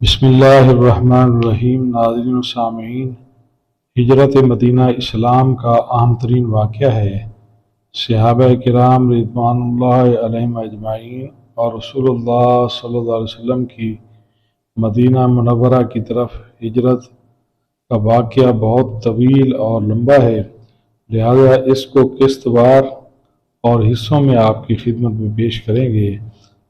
بسم اللہ الرحمن الرحیم۔ ناظرین و سامعین، ہجرت مدینہ اسلام کا اہم ترین واقعہ ہے۔ صحابہ کرام رضوان اللہ علیہم اجمعین اور رسول اللہ صلی اللہ علیہ وسلم کی مدینہ منورہ کی طرف ہجرت کا واقعہ بہت طویل اور لمبا ہے، لہذا اس کو قسط وار اور حصوں میں آپ کی خدمت میں پیش کریں گے۔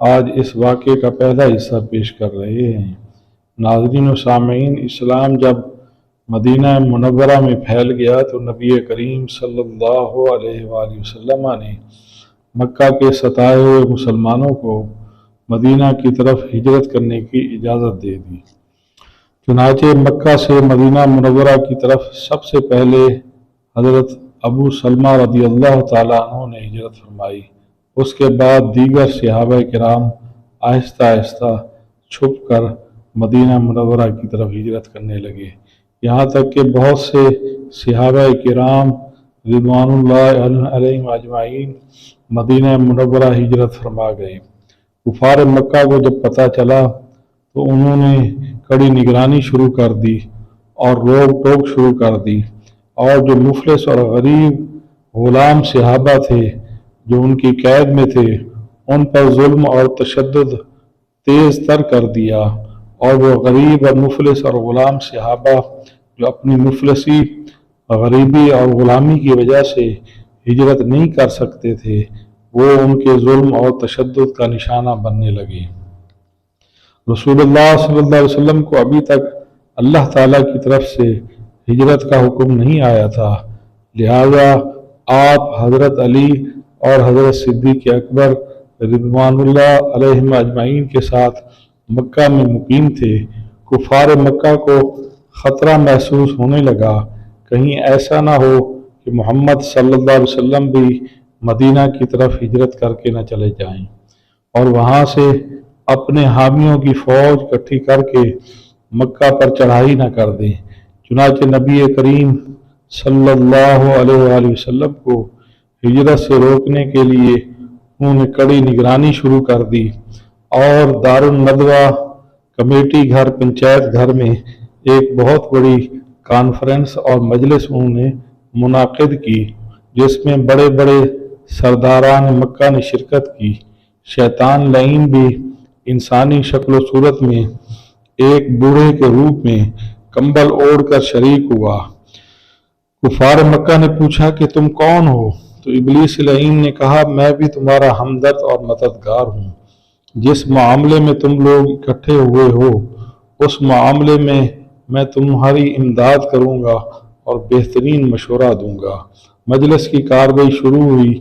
آج اس واقعے کا پہلا حصہ پیش کر رہے ہیں۔ ناظرین و سامعین، اسلام جب مدینہ منورہ میں پھیل گیا تو نبی کریم صلی اللہ علیہ وآلہ وسلم نے مکہ کے ستائے ہوئے مسلمانوں کو مدینہ کی طرف ہجرت کرنے کی اجازت دے دی۔ چنانچہ مکہ سے مدینہ منورہ کی طرف سب سے پہلے حضرت ابو سلمہ رضی اللہ تعالیٰ عنہ نے ہجرت فرمائی۔ اس کے بعد دیگر صحابہ کرام آہستہ آہستہ چھپ کر مدینہ منورہ کی طرف ہجرت کرنے لگے، یہاں تک کہ بہت سے صحابہ کرام رضوان اللہ علیہم اجمعین مدینہ منورہ ہجرت فرما گئے۔ کفار مکہ کو جب پتہ چلا تو انہوں نے کڑی نگرانی شروع کر دی اور روک ٹوک شروع کر دی، اور جو مفلس اور غریب غلام صحابہ تھے جو ان کی قید میں تھے ان پر ظلم اور تشدد تیز تر کر دیا، اور وہ غریب اور مفلس اور غلام صحابہ جو اپنی مفلسی، غریبی اور غلامی کی وجہ سے ہجرت نہیں کر سکتے تھے، وہ ان کے ظلم اور تشدد کا نشانہ بننے لگے۔ رسول اللہ صلی اللہ علیہ وسلم کو ابھی تک اللہ تعالیٰ کی طرف سے ہجرت کا حکم نہیں آیا تھا، لہذا آپ حضرت علی اور حضرت صدیق اکبر رضوان اللہ علیہم اجمعین کے ساتھ مکہ میں مقیم تھے۔ کفار مکہ کو خطرہ محسوس ہونے لگا، کہیں ایسا نہ ہو کہ محمد صلی اللہ علیہ وسلم بھی مدینہ کی طرف ہجرت کر کے نہ چلے جائیں اور وہاں سے اپنے حامیوں کی فوج اکٹھی کر کے مکہ پر چڑھائی نہ کر دیں۔ چنانچہ نبی کریم صلی اللہ علیہ وآلہ وسلم کو ہجرت سے روکنے کے لیے انہوں نے کڑی نگرانی شروع کر دی، اور دارالندوہ کمیٹی گھر پنچایت گھر میں ایک بہت بڑی کانفرنس اور مجلس انہوں نے منعقد کی، جس میں بڑے بڑے سرداران مکہ نے شرکت کی۔ شیطان لعین بھی انسانی شکل و صورت میں ایک بوڑھے کے روپ میں کمبل اوڑھ کر شریک ہوا۔ کفار مکہ نے پوچھا کہ تم کون ہو؟ تو ابلیس لعین نے کہا، میں بھی تمہارا ہمدرد اور مددگار ہوں۔ جس معاملے میں تم لوگ اکٹھے ہوئے ہو اس معاملے میں تمہاری امداد کروں گا اور بہترین مشورہ دوں گا۔ مجلس کی کارروائی شروع ہوئی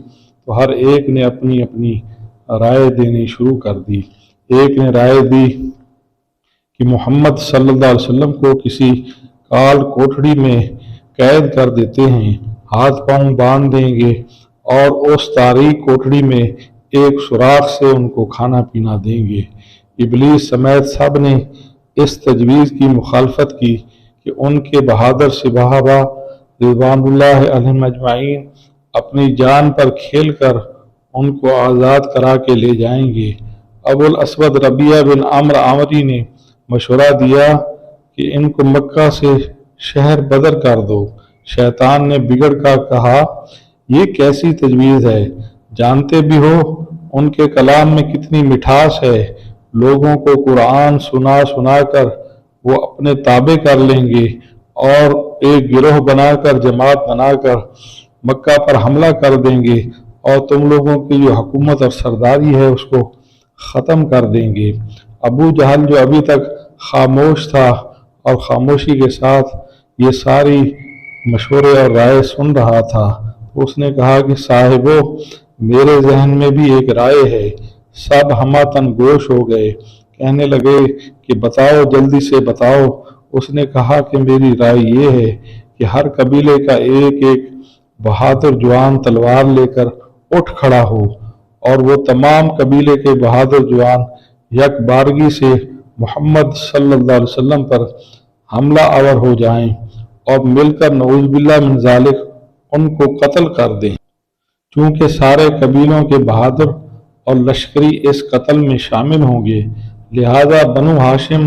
تو ہر ایک نے اپنی اپنی رائے دینی شروع کر دی۔ ایک نے رائے دی کہ محمد صلی اللہ علیہ وسلم کو کسی کال کوٹڑی میں قید کر دیتے ہیں، ہاتھ پاؤں باندھ دیں گے اور اس تاریک کوٹڑی میں ایک سوراخ سے ان کو کھانا پینا دیں گے۔ ابلیس سمیت سب نے اس تجویز کی مخالفت کی کہ ان کے بہادر صحابہ رضوان اللہ علیہم اجمعین اپنی جان پر کھیل کر ان کو آزاد کرا کے لے جائیں گے۔ ابو الاسود ربیعہ بن عمرو عامری نے مشورہ دیا کہ ان کو مکہ سے شہر بدر کر دو۔ شیطان نے بگڑ کر کہا، یہ کیسی تجویز ہے؟ جانتے بھی ہو ان کے کلام میں کتنی مٹھاس ہے، لوگوں کو قرآن سنا سنا کر وہ اپنے تابع کر لیں گے اور ایک گروہ بنا کر، جماعت بنا کر مکہ پر حملہ کر دیں گے اور تم لوگوں کی جو حکومت اور سرداری ہے اس کو ختم کر دیں گے۔ ابو جہل جو ابھی تک خاموش تھا اور خاموشی کے ساتھ یہ ساری مشورے اور رائے سن رہا تھا، اس نے کہا کہ صاحبو، میرے ذہن میں بھی ایک رائے ہے۔ سب ہمہ تن گوش ہو گئے، کہنے لگے کہ بتاؤ، جلدی سے بتاؤ۔ اس نے کہا کہ میری رائے یہ ہے کہ ہر قبیلے کا ایک ایک بہادر جوان تلوار لے کر اٹھ کھڑا ہو، اور وہ تمام قبیلے کے بہادر جوان یک بارگی سے محمد صلی اللہ علیہ وسلم پر حملہ آور ہو جائیں اور مل کر نعوذ باللہ من ذالک ان کو قتل کر دیں۔ چونکہ سارے قبیلوں کے بہادر اور لشکری اس قتل میں شامل ہوں گے، لہذا بنو ہاشم